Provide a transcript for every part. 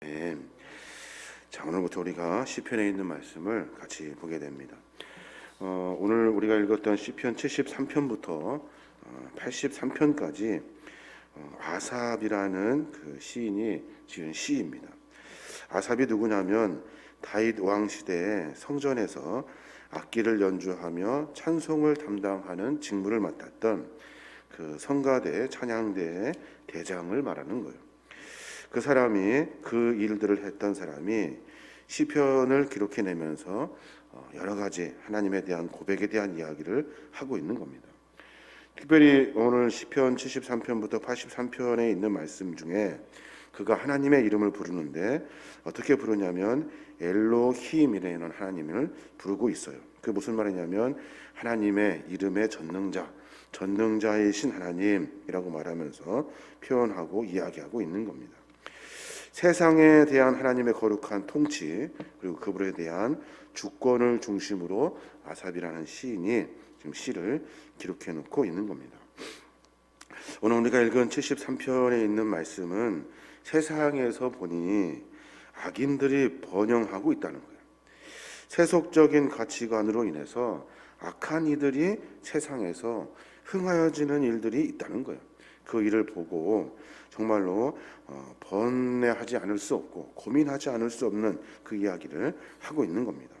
네. 자, 오늘부터 우리가 시편에 있는 말씀을 같이 보게 됩니다. 오늘 우리가 읽었던 시편 73편부터 83편까지 아삽이라는 그 시인이 지은 시입니다. 아삽이 누구냐면 다윗 왕 시대에 성전에서 악기를 연주하며 찬송을 담당하는 직무를 맡았던 그 성가대 찬양대의 대장을 말하는 거예요. 그 사람이 그 일들을 했던 사람이 시편을 기록해내면서 여러 가지 하나님에 대한 고백에 대한 이야기를 하고 있는 겁니다. 특별히 오늘 시편 73편부터 83편에 있는 말씀 중에 그가 하나님의 이름을 부르는데 어떻게 부르냐면 엘로힘이라는 하나님을 부르고 있어요. 그 무슨 말이냐면 하나님의 이름의 전능자이신 하나님이라고 말하면서 표현하고 이야기하고 있는 겁니다. 세상에 대한 하나님의 거룩한 통치 그리고 그분에 대한 주권을 중심으로 아삽이라는 시인이 지금 시를 기록해 놓고 있는 겁니다. 오늘 우리가 읽은 73편에 있는 말씀은 세상에서 보니 악인들이 번영하고 있다는 거예요. 세속적인 가치관으로 인해서 악한 이들이 세상에서 흥하여지는 일들이 있다는 거예요. 그 일을 보고 정말로 번뇌하지 않을 수 없고 고민하지 않을 수 없는 그 이야기를 하고 있는 겁니다.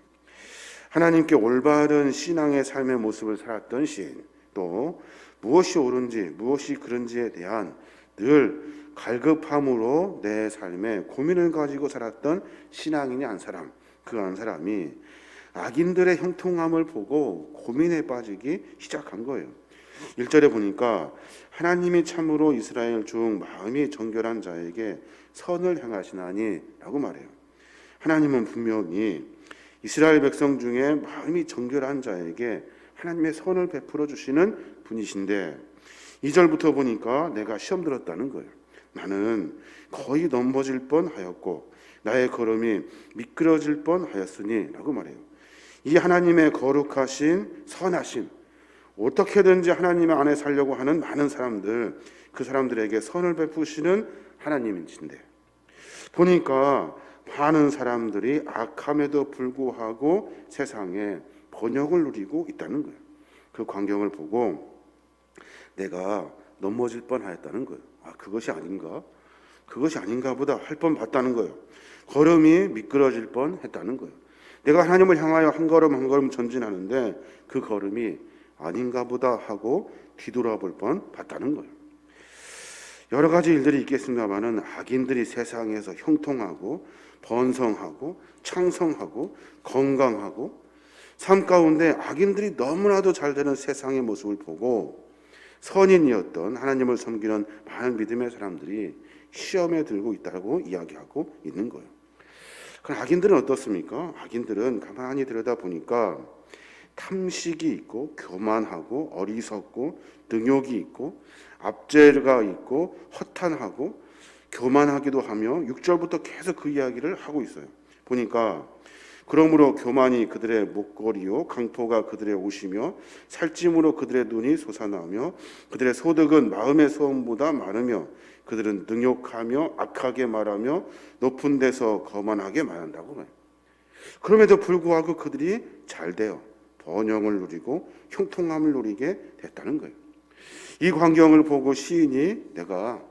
하나님께 올바른 신앙의 삶의 모습을 살았던 시인, 또 무엇이 옳은지 무엇이 그른지에 대한 늘 갈급함으로 내 삶에 고민을 가지고 살았던 신앙인이 한 사람, 그 한 사람이 악인들의 형통함을 보고 고민에 빠지기 시작한 거예요. 1절에 보니까 하나님이 참으로 이스라엘 중 마음이 정결한 자에게 선을 행하시나니 라고 말해요. 하나님은 분명히 이스라엘 백성 중에 마음이 정결한 자에게 하나님의 선을 베풀어 주시는 분이신데 2절부터 보니까 내가 시험 들었다는 거예요. 나는 거의 넘어질 뻔하였고 나의 걸음이 미끄러질 뻔하였으니 라고 말해요. 이 하나님의 거룩하신 선하심, 어떻게든지 하나님 안에 살려고 하는 많은 사람들, 그 사람들에게 선을 베푸시는 하나님이신데 보니까 많은 사람들이 악함에도 불구하고 세상에 번영을 누리고 있다는 거예요. 그 광경을 보고 내가 넘어질 뻔하였다는 거예요. 그것이 아닌가? 그것이 아닌가 보다 할 뻔 봤다는 거예요. 걸음이 미끄러질 뻔했다는 거예요. 내가 하나님을 향하여 한 걸음 한 걸음 전진하는데 그 걸음이 아닌가 보다 하고 뒤돌아볼 뻔 봤다는 거예요. 여러 가지 일들이 있겠습니다만은 악인들이 세상에서 형통하고 번성하고 창성하고 건강하고 삶 가운데 악인들이 너무나도 잘 되는 세상의 모습을 보고 선인이었던 하나님을 섬기는 많은 믿음의 사람들이 시험에 들고 있다고 이야기하고 있는 거예요. 그럼 악인들은 어떻습니까? 악인들은 가만히 들여다보니까 탐식이 있고 교만하고 어리석고 능욕이 있고 압제가 있고 허탄하고 교만하기도 하며 6절부터 계속 그 이야기를 하고 있어요. 보니까 그러므로 교만이 그들의 목걸이요 강포가 그들의 옷이며 살찜으로 그들의 눈이 솟아나며 그들의 소득은 마음의 소음보다 많으며 그들은 능욕하며 악하게 말하며 높은 데서 거만하게 말한다고 해요. 그럼에도 불구하고 그들이 잘 돼요. 번영을 누리고 형통함을 누리게 됐다는 거예요. 이 광경을 보고 시인이 내가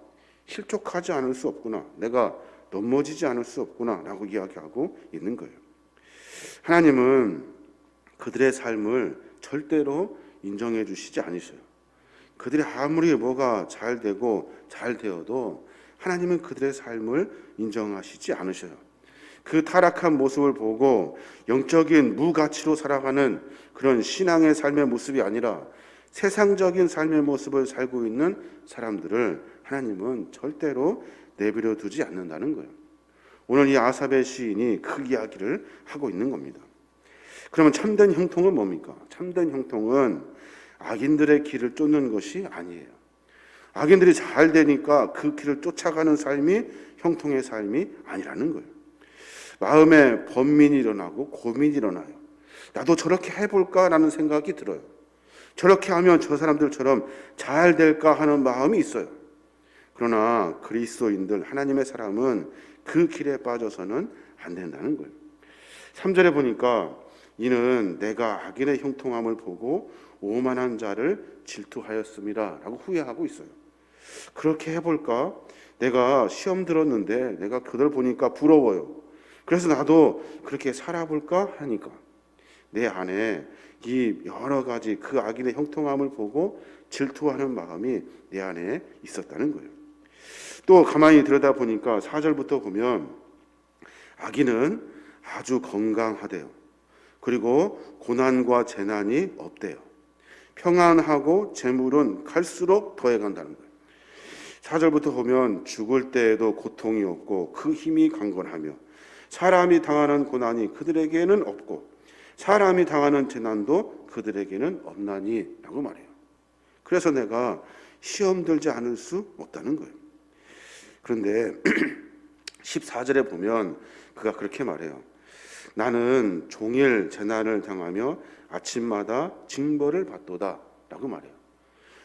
실족하지 않을 수 없구나, 내가 넘어지지 않을 수 없구나 라고 이야기하고 있는 거예요. 하나님은 그들의 삶을 절대로 인정해 주시지 않으셔요. 그들이 아무리 뭐가 잘 되고 잘 되어도 하나님은 그들의 삶을 인정하시지 않으셔요. 그 타락한 모습을 보고 영적인 무가치로 살아가는 그런 신앙의 삶의 모습이 아니라 세상적인 삶의 모습을 살고 있는 사람들을 하나님은 절대로 내버려 두지 않는다는 거예요. 오늘 이 아삽의 시인이 그 이야기를 하고 있는 겁니다. 그러면 참된 형통은 뭡니까? 참된 형통은 악인들의 길을 쫓는 것이 아니에요. 악인들이 잘 되니까 그 길을 쫓아가는 삶이 형통의 삶이 아니라는 거예요. 마음에 번민이 일어나고 고민이 일어나요. 나도 저렇게 해볼까라는 생각이 들어요. 저렇게 하면 저 사람들처럼 잘 될까 하는 마음이 있어요. 그러나 그리스도인들, 하나님의 사람은 그 길에 빠져서는 안 된다는 거예요. 3절에 보니까 이는 내가 악인의 형통함을 보고 오만한 자를 질투하였습니다 라고 후회하고 있어요. 그렇게 해볼까? 내가 시험 들었는데 내가 그들 보니까 부러워요. 그래서 나도 그렇게 살아볼까 하니까 내 안에 이 여러 가지 그 악인의 형통함을 보고 질투하는 마음이 내 안에 있었다는 거예요. 또 가만히 들여다보니까 4절부터 보면 악인은 아주 건강하대요. 그리고 고난과 재난이 없대요. 평안하고 재물은 갈수록 더해간다는 거예요. 4절부터 보면 죽을 때에도 고통이 없고 그 힘이 강건하며 사람이 당하는 고난이 그들에게는 없고 사람이 당하는 재난도 그들에게는 없나니 라고 말해요. 그래서 내가 시험 들지 않을 수 없다는 거예요. 그런데 14절에 보면 그가 그렇게 말해요. 나는 종일 재난을 당하며 아침마다 징벌을 받도다 라고 말해요.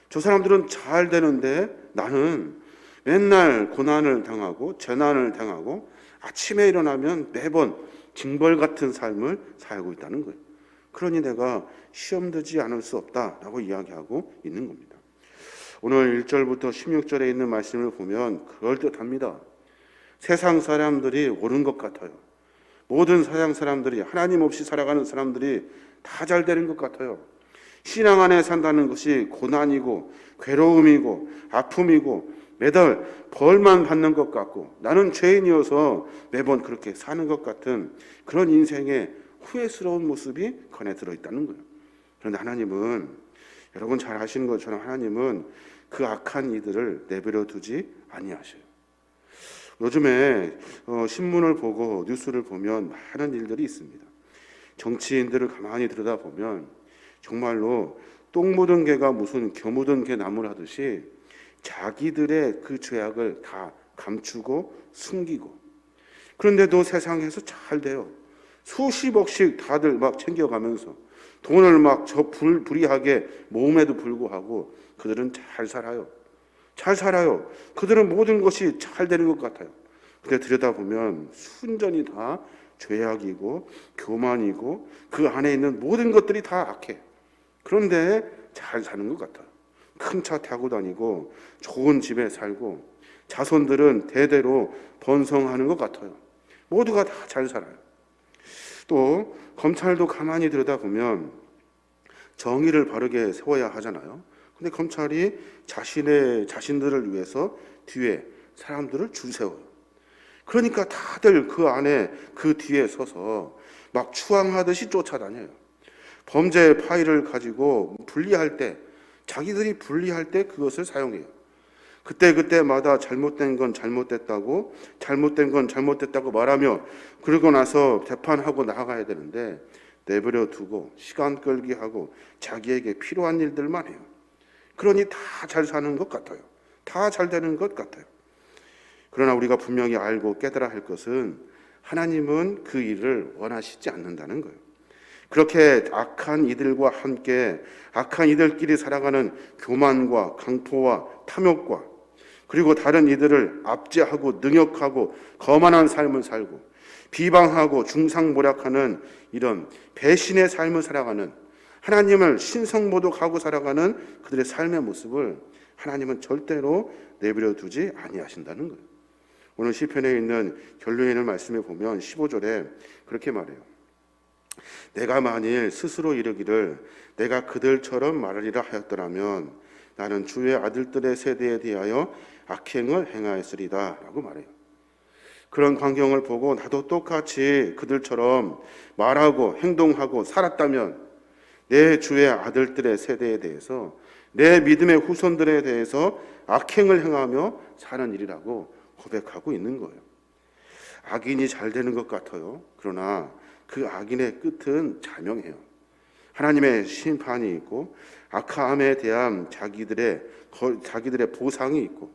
저 사람들은 잘 되는데 나는 맨날 고난을 당하고 재난을 당하고 아침에 일어나면 매번 징벌 같은 삶을 살고 있다는 거예요. 그러니 내가 시험 들지 않을 수 없다라고 이야기하고 있는 겁니다. 오늘 1절부터 16절에 있는 말씀을 보면 그럴듯합니다. 세상 사람들이 옳은 것 같아요. 모든 세상 사람들이, 하나님 없이 살아가는 사람들이 다 잘 되는 것 같아요. 신앙 안에 산다는 것이 고난이고 괴로움이고 아픔이고 매달 벌만 받는 것 같고 나는 죄인이어서 매번 그렇게 사는 것 같은 그런 인생의 후회스러운 모습이 그 안에 들어있다는 거예요. 그런데 하나님은, 여러분 잘 아시는 것처럼 하나님은 그 악한 이들을 내버려 두지 아니하셔요. 요즘에 신문을 보고 뉴스를 보면 많은 일들이 있습니다. 정치인들을 가만히 들여다보면 정말로 똥 묻은 개가 무슨 겨 묻은 개 나물 하듯이 자기들의 그 죄악을 다 감추고 숨기고, 그런데도 세상에서 잘 돼요. 수십억씩 다들 막 챙겨가면서 돈을 막 저 불이하게 모음에도 불구하고 그들은 잘 살아요. 잘 살아요. 그들은 모든 것이 잘 되는 것 같아요. 근데 들여다보면 순전히 다 죄악이고 교만이고 그 안에 있는 모든 것들이 다 악해. 그런데 잘 사는 것 같아요. 큰 차 타고 다니고 좋은 집에 살고 자손들은 대대로 번성하는 것 같아요. 모두가 다 잘 살아요. 또 검찰도 가만히 들여다보면 정의를 바르게 세워야 하잖아요. 근데 검찰이 자신들을 위해서 뒤에 사람들을 줄 세워요. 그러니까 다들 그 안에 그 뒤에 서서 막 추앙하듯이 쫓아다녀요. 범죄 파일을 가지고 분리할 때, 자기들이 분리할 때 그것을 사용해요. 그때마다 잘못된 건 잘못됐다고, 잘못된 건 잘못됐다고 말하며 그러고 나서 재판하고 나가야 되는데 내버려 두고 시간 끌기 하고 자기에게 필요한 일들만 해요. 그러니 다 잘 사는 것 같아요. 다 잘 되는 것 같아요. 그러나 우리가 분명히 알고 깨달아야 할 것은 하나님은 그 일을 원하시지 않는다는 거예요. 그렇게 악한 이들과 함께 악한 이들끼리 살아가는 교만과 강포와 탐욕과 그리고 다른 이들을 압제하고 능욕하고 거만한 삶을 살고 비방하고 중상모략하는 이런 배신의 삶을 살아가는, 하나님을 신성모독하고 살아가는 그들의 삶의 모습을 하나님은 절대로 내버려 두지 아니하신다는 거예요. 오늘 시편에 있는 결론에 있는 말씀에 보면 15절에 그렇게 말해요. 내가 만일 스스로 이르기를 내가 그들처럼 말하리라 하였더라면 나는 주의 아들들의 세대에 대하여 악행을 행하였으리다 라고 말해요. 그런 광경을 보고 나도 똑같이 그들처럼 말하고 행동하고 살았다면 내 주의 아들들의 세대에 대해서, 내 믿음의 후손들에 대해서 악행을 행하며 사는 일이라고 고백하고 있는 거예요. 악인이 잘 되는 것 같아요. 그러나 그 악인의 끝은 자명해요. 하나님의 심판이 있고 악함에 대한 자기들의 보상이 있고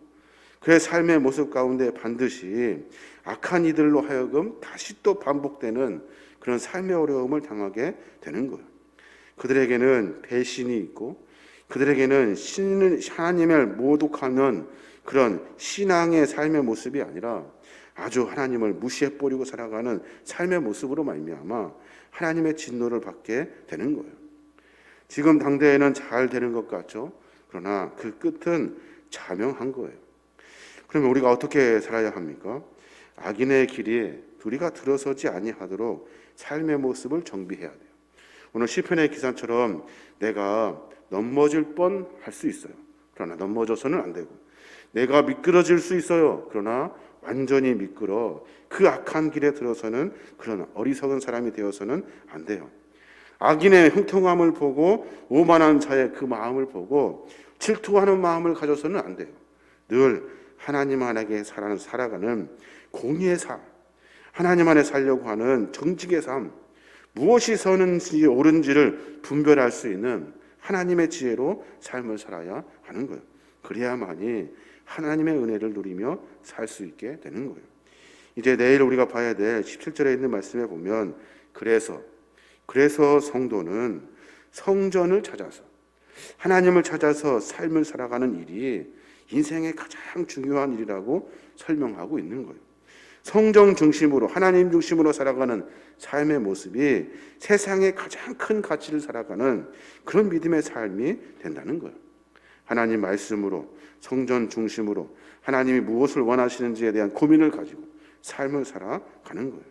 그의 삶의 모습 가운데 반드시 악한 이들로 하여금 다시 또 반복되는 그런 삶의 어려움을 당하게 되는 거예요. 그들에게는 배신이 있고 그들에게는 하나님을 모독하는 그런 신앙의 삶의 모습이 아니라 아주 하나님을 무시해버리고 살아가는 삶의 모습으로 말미암아 하나님의 진노를 받게 되는 거예요. 지금 당대에는 잘 되는 것 같죠. 그러나 그 끝은 자명한 거예요. 그러면 우리가 어떻게 살아야 합니까? 악인의 길에 우리가 들어서지 아니하도록 삶의 모습을 정비해야 돼요. 오늘 시편의 기사처럼 내가 넘어질 뻔할 수 있어요. 그러나 넘어져서는 안 되고, 내가 미끄러질 수 있어요. 그러나 완전히 미끄러 그 악한 길에 들어서는 그런 어리석은 사람이 되어서는 안 돼요. 악인의 형통함을 보고 오만한 자의 그 마음을 보고 질투하는 마음을 가져서는 안 돼요. 늘 하나님 안에 살아가는 공의의 삶, 하나님 안에 살려고 하는 정직의 삶, 무엇이 선인지 옳은지를 분별할 수 있는 하나님의 지혜로 삶을 살아야 하는 거예요. 그래야만이 하나님의 은혜를 누리며 살 수 있게 되는 거예요. 이제 내일 우리가 봐야 될 17절에 있는 말씀에 보면 그래서 성도는 성전을 찾아서 하나님을 찾아서 삶을 살아가는 일이 인생의 가장 중요한 일이라고 설명하고 있는 거예요. 성정 중심으로 하나님 중심으로 살아가는 삶의 모습이 세상의 가장 큰 가치를 살아가는 그런 믿음의 삶이 된다는 거예요. 하나님 말씀으로 성전 중심으로 하나님이 무엇을 원하시는지에 대한 고민을 가지고 삶을 살아가는 거예요.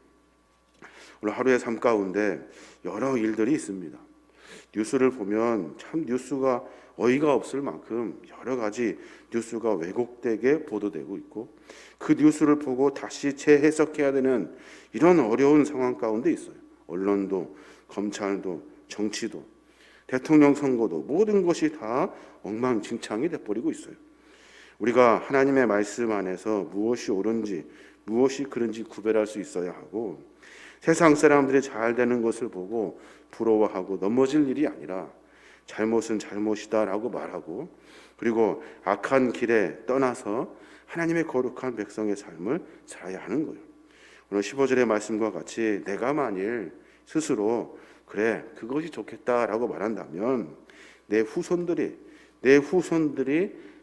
오늘 하루의 삶 가운데 여러 일들이 있습니다. 뉴스를 보면 참 뉴스가 어이가 없을 만큼 여러 가지 뉴스가 왜곡되게 보도되고 있고 그 뉴스를 보고 다시 재해석해야 되는 이런 어려운 상황 가운데 있어요. 언론도, 검찰도, 정치도, 대통령 선거도 모든 것이 다 엉망진창이 돼버리고 있어요. 우리가 하나님의 말씀 안에서 무엇이 옳은지 무엇이 그른지 구별할 수 있어야 하고 세상 사람들이 잘 되는 것을 보고 부러워하고 넘어질 일이 아니라 잘못은 잘못이다라고 말하고 그리고 악한 길에 떠나서 하나님의 거룩한 백성의 삶을 살아야 하는 거예요. 오늘 15절의 말씀과 같이 내가 만일 스스로 그래 그것이 좋겠다라고 말한다면 내 후손들이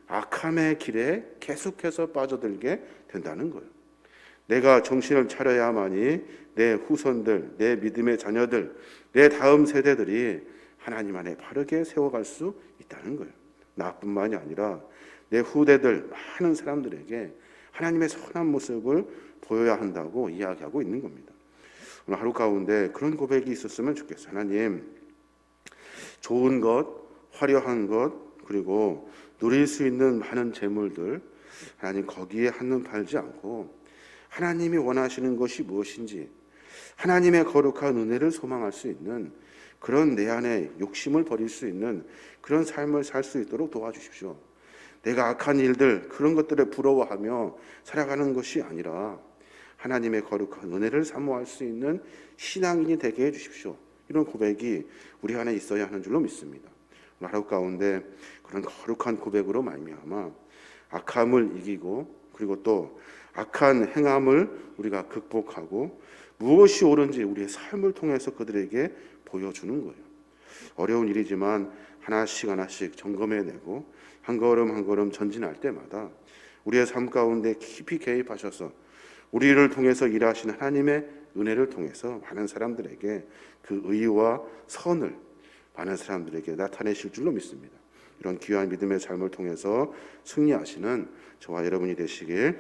악함의 길에 계속해서 빠져들게 된다는 거예요. 내가 정신을 차려야만이 내 후손들, 내 믿음의 자녀들, 내 다음 세대들이 하나님 안에 바르게 세워갈 수 있다는 거예요. 나뿐만이 아니라 내 후대들 많은 사람들에게 하나님의 선한 모습을 보여야 한다고 이야기하고 있는 겁니다. 오늘 하루 가운데 그런 고백이 있었으면 좋겠어요. 하나님, 좋은 것, 화려한 것, 그리고 누릴 수 있는 많은 재물들 하나님 거기에 한눈 팔지 않고 하나님이 원하시는 것이 무엇인지 하나님의 거룩한 은혜를 소망할 수 있는 그런 내 안에 욕심을 버릴 수 있는 그런 삶을 살 수 있도록 도와주십시오. 내가 악한 일들 그런 것들에 부러워하며 살아가는 것이 아니라 하나님의 거룩한 은혜를 사모할 수 있는 신앙인이 되게 해주십시오. 이런 고백이 우리 안에 있어야 하는 줄로 믿습니다. 하루 가운데 그런 거룩한 고백으로 말미암아 악함을 이기고 그리고 또 악한 행함을 우리가 극복하고 무엇이 옳은지 우리의 삶을 통해서 그들에게 보여주는 거예요. 어려운 일이지만 하나씩 점검해내고 한 걸음 한 걸음 전진할 때마다 우리의 삶 가운데 깊이 개입하셔서 우리를 통해서 일하시는 하나님의 은혜를 통해서 많은 사람들에게 그 의와 선을 많은 사람들에게 나타내실 줄로 믿습니다. 이런 귀한 믿음의 삶을 통해서 승리하시는 저와 여러분이 되시길